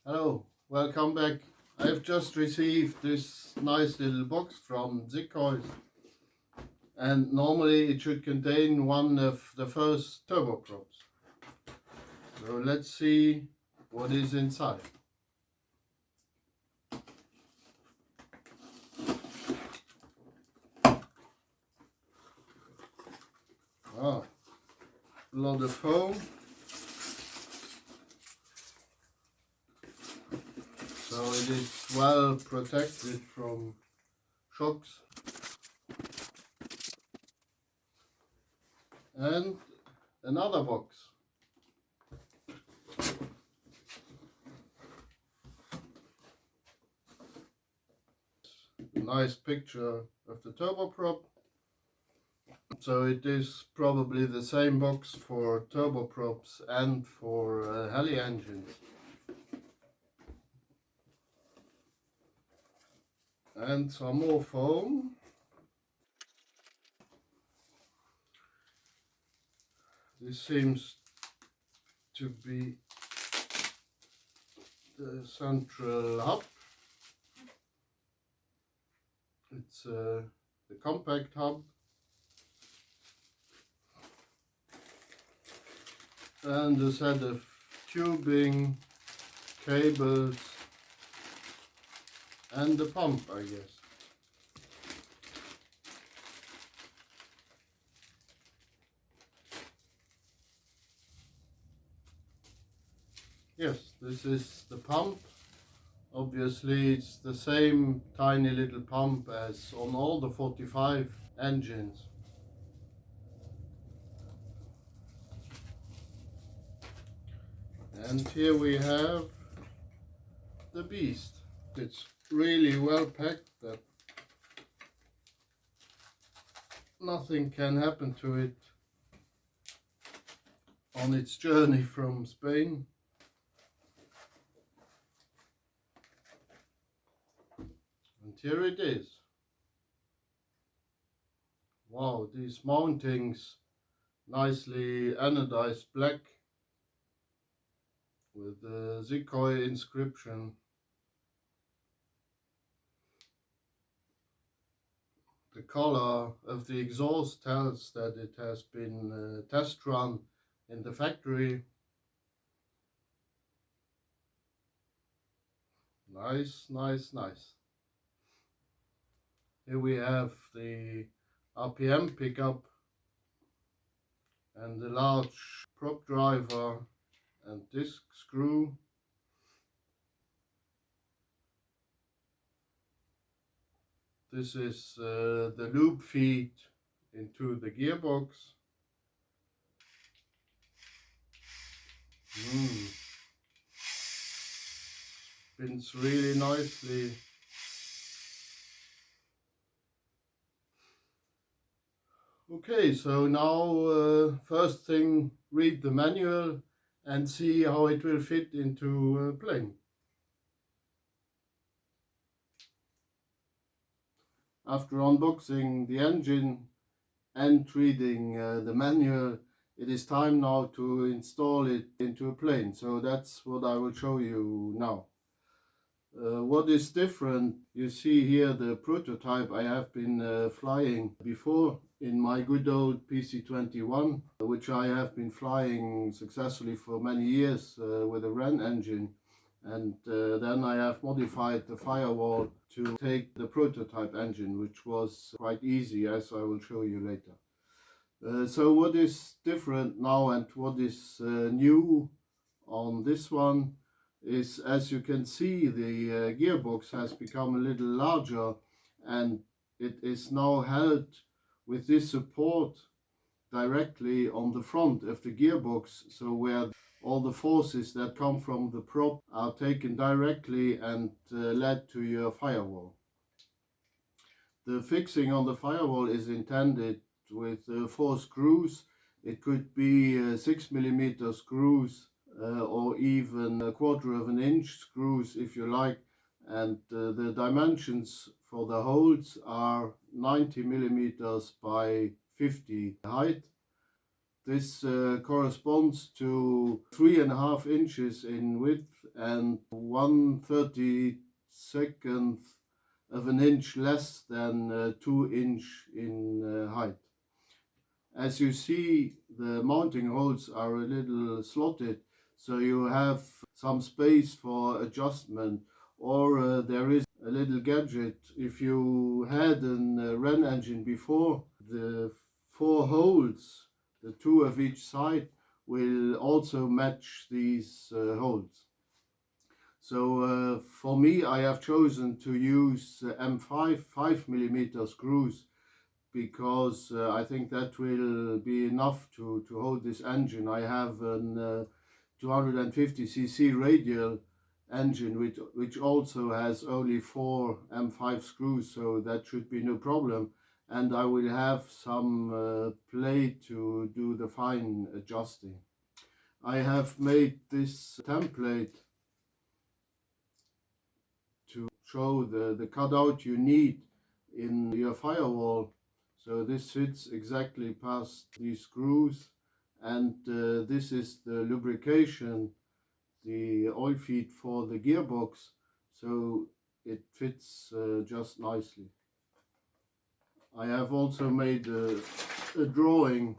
Hello, welcome back. I've just received this nice little box from Xicoy, and normally it should contain one of the first turboprops. So let's see what is inside. Ah, a lot of foam. So it is well protected from shocks. And another box. A nice picture of the turboprop. So it is probably the same box for turboprops and for heli engines. And some more foam. This seems to be the central hub. It's the compact hub. And a set of tubing, cables, and the pump, I guess. Yes, this is the pump. Obviously it's the same tiny little pump as on all the 45 engines. And here we have the beast. It's really well packed that nothing can happen to it on its journey from Spain. And here it is. Wow, these mountings, nicely anodized black with the Xicoy inscription. The color of the exhaust tells that it has been test run in the factory. Nice, nice, nice. Here we have the RPM pickup and the large prop driver and disc screw. This is the loop feed into the gearbox. Spins really nicely. Okay, so now first thing, read the manual and see how it will fit into a plane. After unboxing the engine and reading the manual, it is time now to install it into a plane. So that's what I will show you now. What is different, you see here the prototype I have been flying before in my good old PC-21, which I have been flying successfully for many years with a Wren engine. And then I have modified the firewall to take the prototype engine, which was quite easy, as I will show you later. So what is different now and what is new on this one is, as you can see, the gearbox has become a little larger, and it is now held with this support directly on the front of the gearbox, so where all the forces that come from the prop are taken directly and led to your firewall. The fixing on the firewall is intended with 4 screws. It could be 6mm screws or even 1/4 of an inch screws if you like, and the dimensions for the holes are 90mm by 50 height. This corresponds to 3.5 inches in width and 1/32 of an inch less than 2 inch in height. As you see, the mounting holes are a little slotted, so you have some space for adjustment, or there is a little gadget. If you had a Wren engine before, the 4 holes, the 2 of each side, will also match these holes. So for me, I have chosen to use M5 5mm screws, because I think that will be enough to hold this engine. I have an 250cc radial engine which also has only 4 M5 screws, so that should be no problem. And I will have some plate to do the fine adjusting. I have made this template to show the cutout you need in your firewall. So this fits exactly past these screws, and this is the lubrication, the oil feed for the gearbox, so it fits just nicely. I have also made a drawing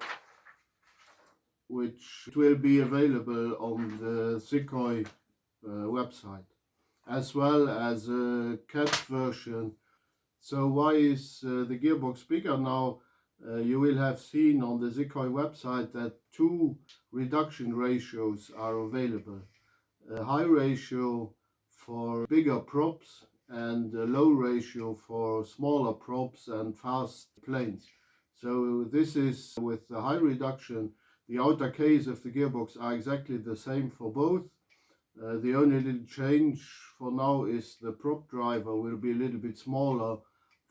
which will be available on the Xicoy website, as well as a cat version. So why is the gearbox bigger now? You will have seen on the Xicoy website that 2 reduction ratios are available. A high ratio for bigger props and a low ratio for smaller props and fast planes. So this is with the high reduction. The outer case of the gearbox are exactly the same for both. The only little change for now is the prop driver will be a little bit smaller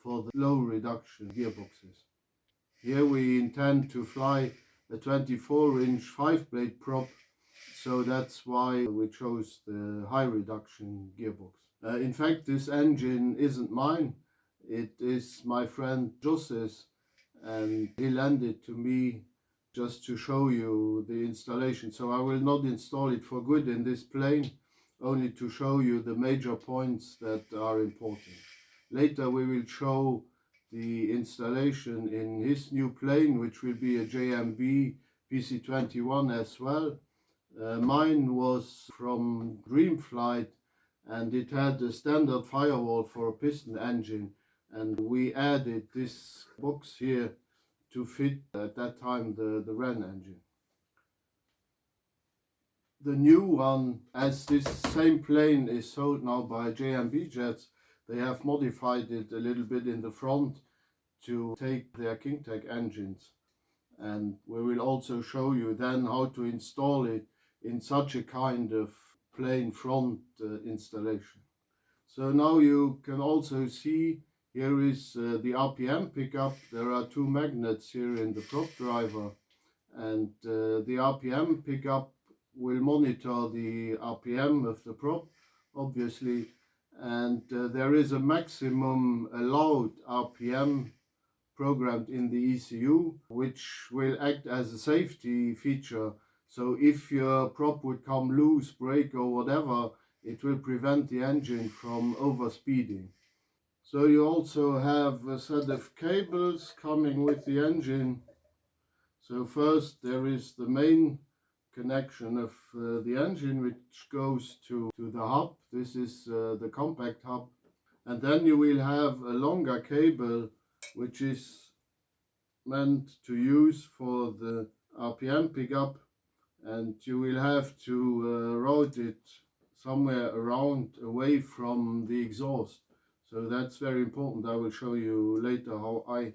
for the low reduction gearboxes. Here we intend to fly a 24-inch 5-blade prop, so that's why we chose the high reduction gearbox. In fact, this engine isn't mine, it is my friend Jose's, and he lent it to me just to show you the installation. So I will not install it for good in this plane, only to show you the major points that are important. Later we will show the installation in his new plane, which will be a JMB PC-21 as well. Mine was from Dreamflight, and it had a standard firewall for a piston engine, and we added this box here to fit at that time the Wren engine. The new one, as this same plane is sold now by JMB Jets, they have modified it a little bit in the front to take their KingTech engines, and we will also show you then how to install it in such a kind of plane front installation. So now you can also see here is the RPM pickup. There are 2 magnets here in the prop driver, and the RPM pickup will monitor the RPM of the prop, obviously, and there is a maximum allowed RPM programmed in the ECU, which will act as a safety feature. So if your prop would come loose, break or whatever, it will prevent the engine from overspeeding. So you also have a set of cables coming with the engine. So first there is the main connection of the engine, which goes to the hub. This is the compact hub. And then you will have a longer cable which is meant to use for the RPM pickup, and you will have to route it somewhere around away from the exhaust. So that's very important. I will show you later how I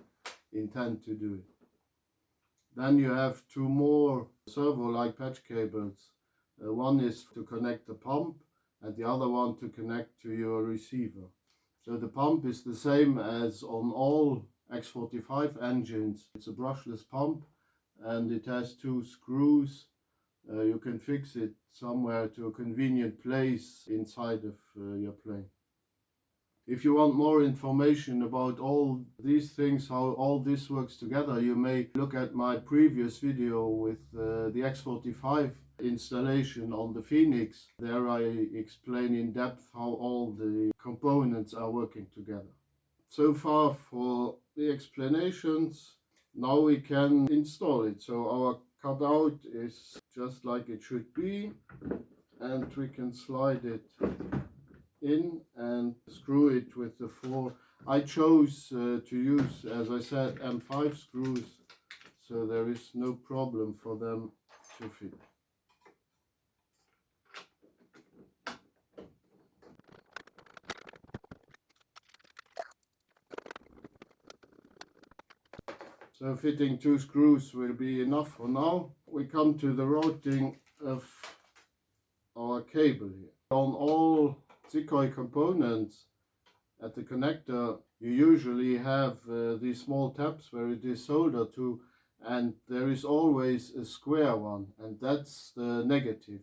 intend to do it. Then you have 2 more servo-like patch cables. One is to connect the pump and the other one to connect to your receiver. So the pump is the same as on all X45 engines. It's a brushless pump and it has 2 screws. You can fix it somewhere to a convenient place inside of your plane. If you want more information about all these things, how all this works together, you may look at my previous video with the X45 installation on the Phoenix. There I explain in depth how all the components are working together. So far for the explanations. Now we can install it. So our cutout is just like it should be, and we can slide it in and screw it with the four. I chose to use, as I said, M5 screws, so there is no problem for them to fit. So fitting 2 screws will be enough for now. We come to the routing of our cable here. On all Xicoy components at the connector, you usually have these small tabs where it is soldered to, and there is always a square one, and that's the negative.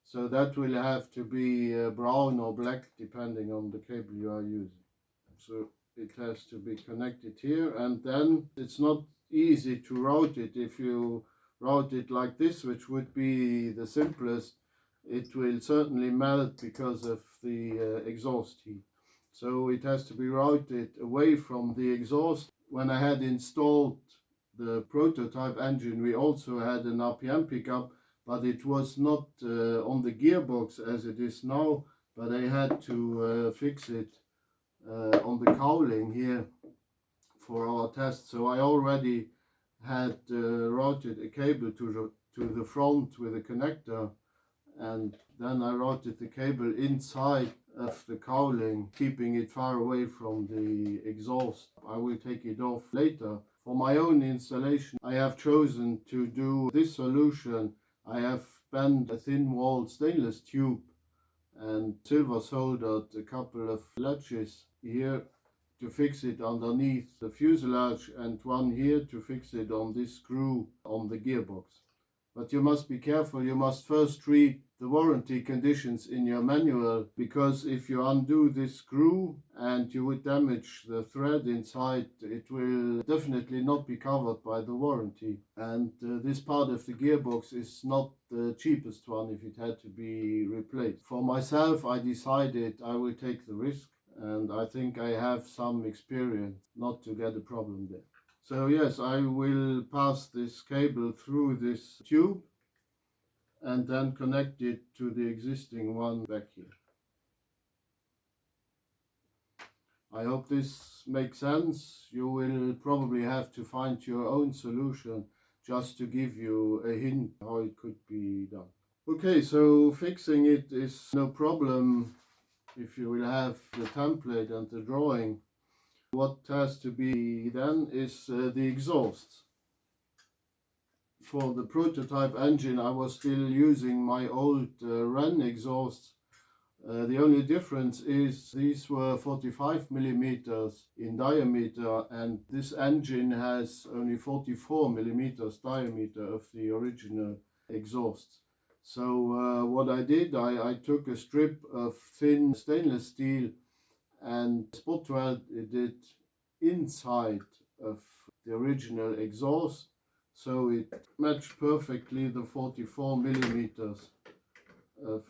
So that will have to be brown or black depending on the cable you are using. So it has to be connected here, and then it's not easy to route it. If you route it like this, which would be the simplest, it will certainly melt because of the exhaust heat. So it has to be routed away from the exhaust. When I had installed the prototype engine, we also had an RPM pickup, but it was not on the gearbox as it is now, but I had to fix it on the cowling here for our test. So I already had routed a cable to the front with a connector, and then I routed the cable inside of the cowling, keeping it far away from the exhaust. I will take it off later. For my own installation, I have chosen to do this solution. I have bent a thin-walled stainless tube and silver soldered a couple of latches here to fix it underneath the fuselage, and one here to fix it on this screw on the gearbox. But you must be careful. You must first read the warranty conditions in your manual, because if you undo this screw and you would damage the thread inside, it will definitely not be covered by the warranty. And this part of the gearbox is not the cheapest one if it had to be replaced. For myself, I decided I will take the risk, and I think I have some experience not to get a problem there. So yes, I will pass this cable through this tube and then connect it to the existing one back here. I hope this makes sense. You will probably have to find your own solution just to give you a hint how it could be done. Okay, so fixing it is no problem if you will have the template and the drawing. What has to be then is the exhaust. For the prototype engine, I was still using my old Wren exhausts. The only difference is these were 45 millimeters in diameter, and this engine has only 44 millimeters diameter of the original exhaust. So what I did, I took a strip of thin stainless steel and spot welded it inside of the original exhaust, so it matched perfectly the 44 millimeters of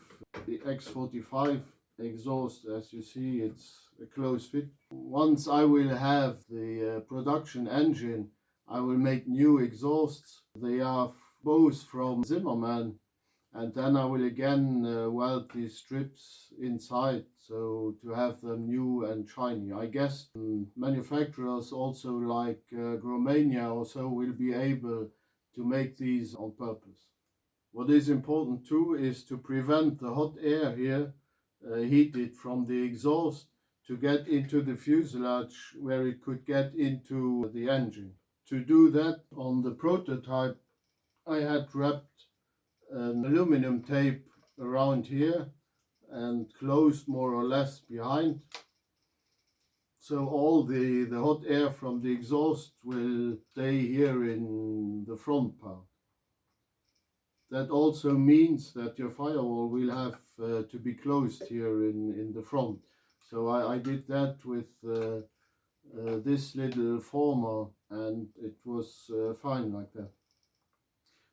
the X45 exhaust. As you see, it's a close fit. Once I will have the production engine, I will make new exhausts. They are both from Zimmermann, and then I will again weld these strips inside, so to have them new and shiny. I guess manufacturers also like Romania or so will be able to make these on purpose. What is important too is to prevent the hot air here heated from the exhaust to get into the fuselage where it could get into the engine. To do that, on the prototype I had wrapped an aluminum tape around here and closed more or less behind, so all the hot air from the exhaust will stay here in the front part. That also means that your firewall will have to be closed here in the front. So I did that with this little former, and it was fine like that.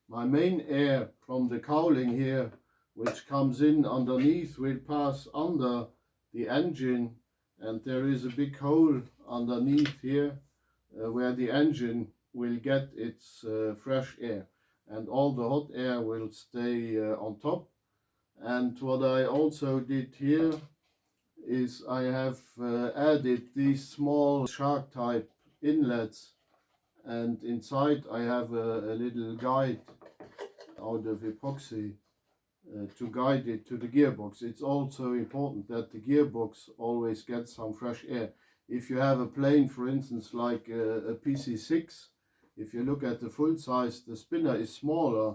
My main air from the cowling here, which comes in underneath, will pass under the engine, and there is a big hole underneath here where the engine will get its fresh air, and all the hot air will stay on top. And what I also did here is I have added these small shark type inlets, and inside I have a little guide out of epoxy to guide it to the gearbox. It's also important that the gearbox always gets some fresh air. If you have a plane, for instance, like a PC6, if you look at the full size, the spinner is smaller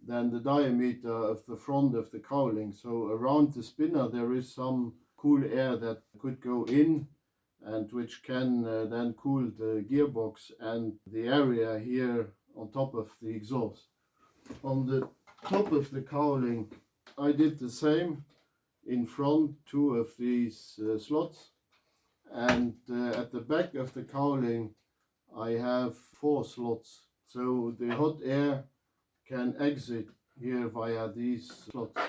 than the diameter of the front of the cowling. So around the spinner there is some cool air that could go in, and which can then cool the gearbox and the area here on top of the exhaust. On the top of the cowling I did the same. In front, two of these slots, and at the back of the cowling I have 4 slots, so the hot air can exit here via these slots.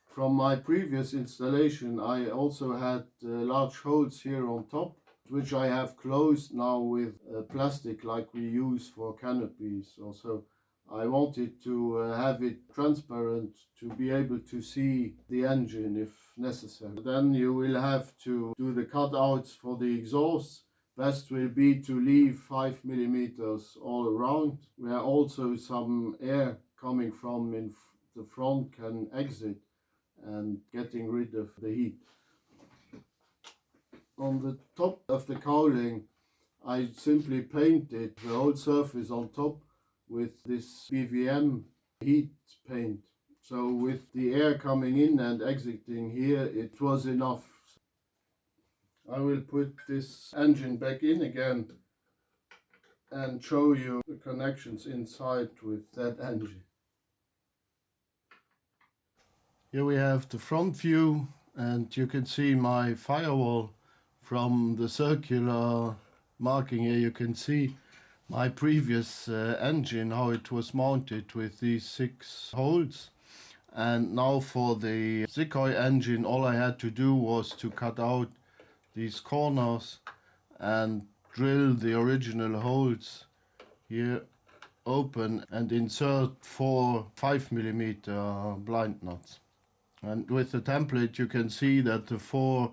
From my previous installation I also had large holes here on top, which I have closed now with plastic like we use for canopies. Also, I wanted to have it transparent to be able to see the engine if necessary. Then you will have to do the cutouts for the exhaust. Best will be to leave 5 millimeters all around, where also some air coming from in the front can exit, and getting rid of the heat. On the top of the cowling I simply painted the whole surface on top with this BVM heat paint. So with the air coming in and exiting here, it was enough. I will put this engine back in again and show you the connections inside with that engine. Here we have the front view, and you can see my firewall from the circular marking here. You can see my previous engine, how it was mounted with these 6 holes. And now for the Xicoy engine, all I had to do was to cut out these corners and drill the original holes here open and insert 4 5mm blind nuts. And with the template you can see that the 4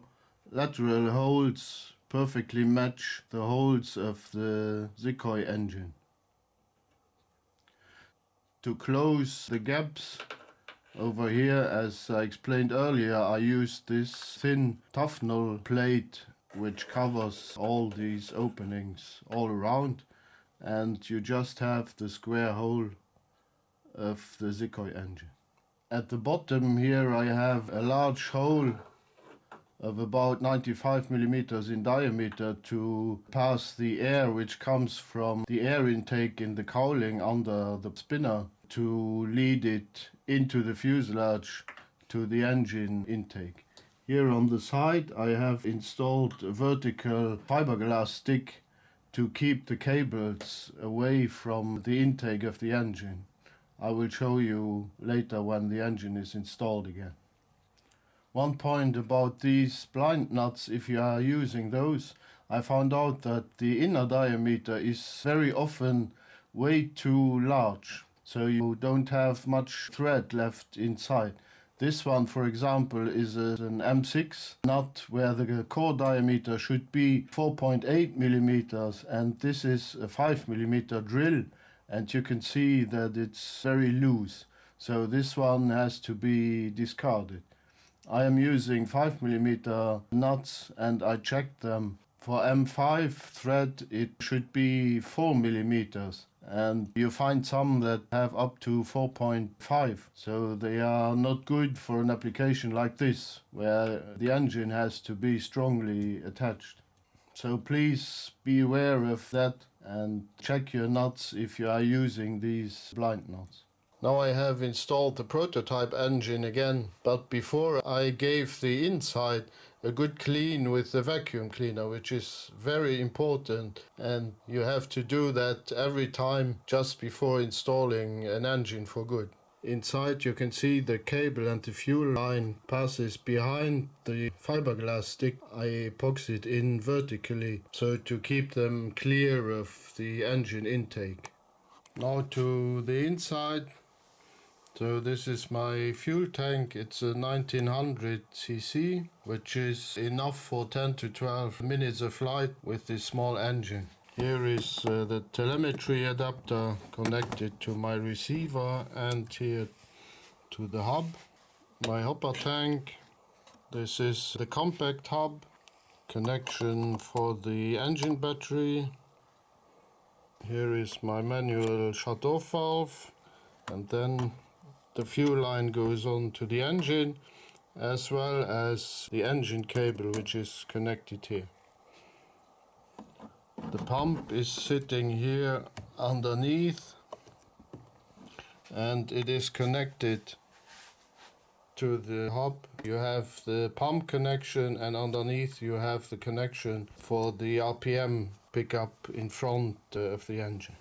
lateral holes perfectly match the holes of the Xicoy engine. To close the gaps over here, as I explained earlier, I used this thin Tufnol plate which covers all these openings all around, and you just have the square hole of the Xicoy engine. At the bottom here I have a large hole of about 95 millimeters in diameter to pass the air which comes from the air intake in the cowling under the spinner to lead it into the fuselage to the engine intake. Here on the side I have installed a vertical fiberglass stick to keep the cables away from the intake of the engine. I will show you later when the engine is installed again. One point about these blind nuts, if you are using those, I found out that the inner diameter is very often way too large, so you don't have much thread left inside. This one, for example, is an M6 nut where the core diameter should be 4.8 millimeters, and this is a 5 millimeter drill, and you can see that it's very loose. So this one has to be discarded. I am using 5 millimeter nuts, and I checked them. For M5 thread it should be 4 millimeters, and you find some that have up to 4.5, so they are not good for an application like this where the engine has to be strongly attached. So please be aware of that and check your nuts if you are using these blind nuts. Now I have installed the prototype engine again, but before I gave the inside a good clean with the vacuum cleaner, which is very important, and you have to do that every time just before installing an engine for good. Inside you can see the cable and the fuel line passes behind the fiberglass stick. I epoxied in vertically so to keep them clear of the engine intake. Now to the inside. So this is my fuel tank. It's a 1900 cc, which is enough for 10 to 12 minutes of flight with this small engine. Here is the telemetry adapter connected to my receiver and here to the hub. My hopper tank. This is the compact hub. Connection for the engine battery. Here is my manual shut-off valve, and then the fuel line goes on to the engine, as well as the engine cable, which is connected here. The pump is sitting here underneath, and it is connected to the hub. You have the pump connection, and underneath you have the connection for the RPM pickup in front of the engine.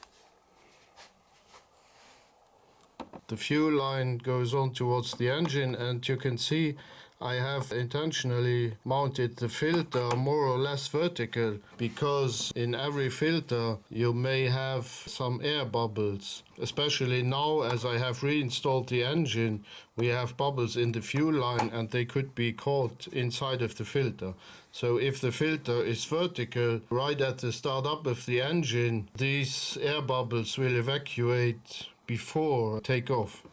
The fuel line goes on towards the engine, and you can see I have intentionally mounted the filter more or less vertical, because in every filter you may have some air bubbles. Especially now, as I have reinstalled the engine, we have bubbles in the fuel line and they could be caught inside of the filter. So if the filter is vertical right at the startup of the engine, these air bubbles will evacuate before takeoff.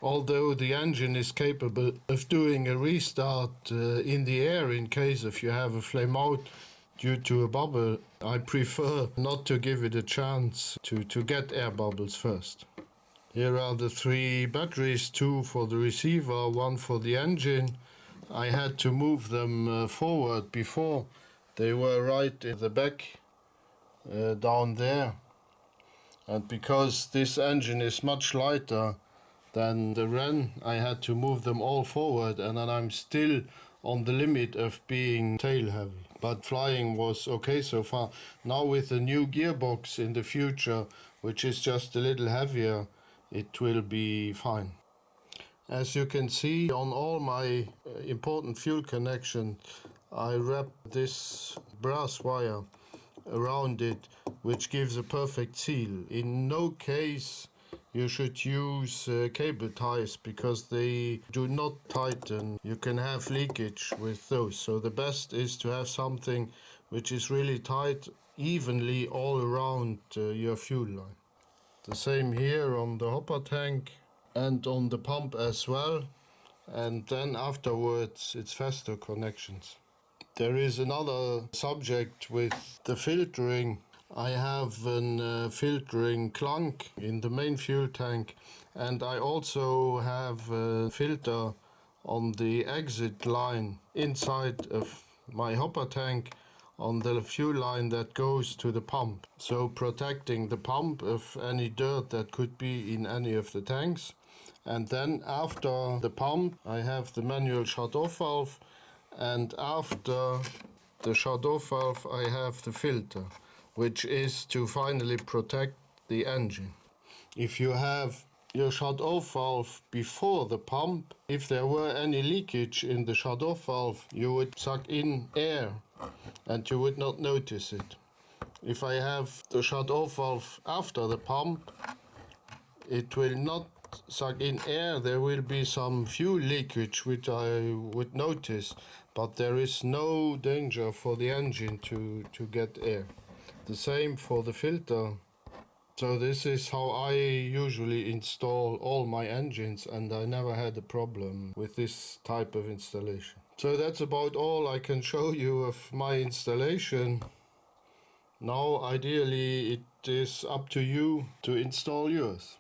Although the engine is capable of doing a restart in the air in case if you have a flame out due to a bubble, I prefer not to give it a chance to get air bubbles first. Here are the 3 batteries, 2 for the receiver, 1 for the engine. I had to move them forward before. They were right in the back down there. And because this engine is much lighter than the Ren, I had to move them all forward, and then I'm still on the limit of being tail heavy. But flying was okay so far. Now with the new gearbox in the future, which is just a little heavier, it will be fine. As you can see on all my important fuel connections, I wrap this brass wire around it, which gives a perfect seal. In no case you should use cable ties, because they do not tighten. You can have leakage with those. So the best is to have something which is really tight evenly all around your fuel line. The same here on the hopper tank and on the pump as well. And then afterwards it's faster connections. There is another subject with the filtering. I have a filtering clunk in the main fuel tank, and I also have a filter on the exit line inside of my hopper tank on the fuel line that goes to the pump. So protecting the pump of any dirt that could be in any of the tanks. And then after the pump I have the manual shut-off valve, and after the shut-off valve I have the filter, which is to finally protect the engine. If you have your shut-off valve before the pump, if there were any leakage in the shut-off valve, you would suck in air and you would not notice it. If I have the shut-off valve after the pump, it will not suck in air. There will be some fuel leakage which I would notice, but there is no danger for the engine to get air. The same for the filter. So this is how I usually install all my engines, and I never had a problem with this type of installation. So that's about all I can show you of my installation. Now ideally it is up to you to install yours.